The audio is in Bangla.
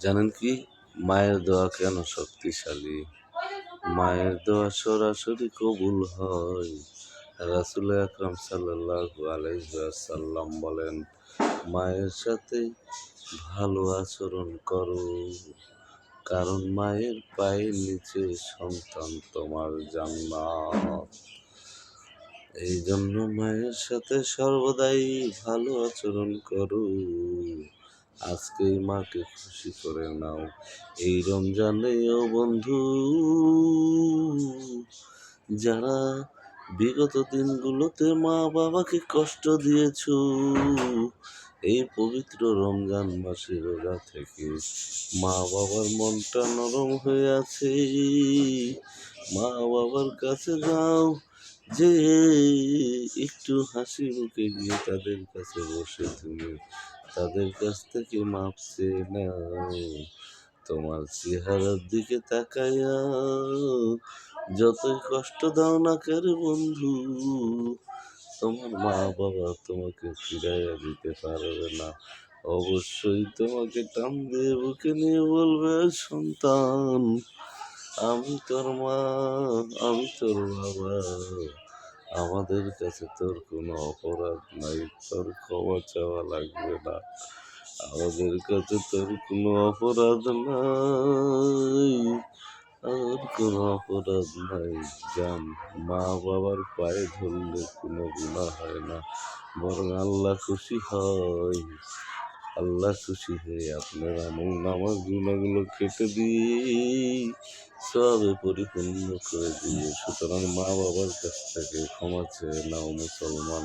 জানেন কি মায়ের দোয়া কেন শক্তিশালী? মায়ের দোয়া সরাসরি কবুল হয়। রাসূল আকরাম সাল্লাল্লাহু আলাইহি ওয়াসাল্লাম বলেন, মায়ের সাথে ভালো আচরণ করো, কারণ মায়ের পায়ের নিচে সন্তান তোমার জান্নাত। এই জন্য মায়ের সাথে সর্বদাই ভালো আচরণ করো। আজকেই মাকে খুশি করে নাও এই রমজানে ও বন্ধু। যারা বিগত দিনগুলোতে মা বাবাকে কষ্ট দিয়েছো, এই পবিত্র রমজান মাসে রোজা থেকে মা বাবার মনটা নরম হয়ে আছে। মা বাবার কাছে যাও, যে একটু হাসি মুখে গিয়ে তাদের কাছে বসে তুমি তাদের কাছ থেকে মাপ চেয়ে নাও। তোমার চেহারার দিকে তাকাইয়া যতই কষ্ট দাও না কেন বন্ধু, তোমার মা বাবা তোমাকে ফিরাইয়া দিতে পারবে না। অবশ্যই তোমাকে টান দিয়ে বুকে নিয়ে বলবে, সন্তান আমি তোর মা, আমি তোর বাবা, আমাদের কাছে তোর কোনো অপরাধ নাই, তোর ক্ষমা চাওয়া লাগবে না। আমাদের কাছে তোর কোনো অপরাধ নাই, আর কোনো অপরাধ নাই। জান, মা বাবার পায়ে ধরলে কোনো গুনাহ হয় না, বরং আল্লাহ খুশি হয়। আল্লাহ খুশি হয়ে আপনার আমল নামার গুনাহগুলো কেটে দিয়ে সবে পরিপূর্ণ করে দিয়ে, সুতরাং মা বাবার কাছ থেকে ক্ষমা চেয়ে নাও মুসলমান।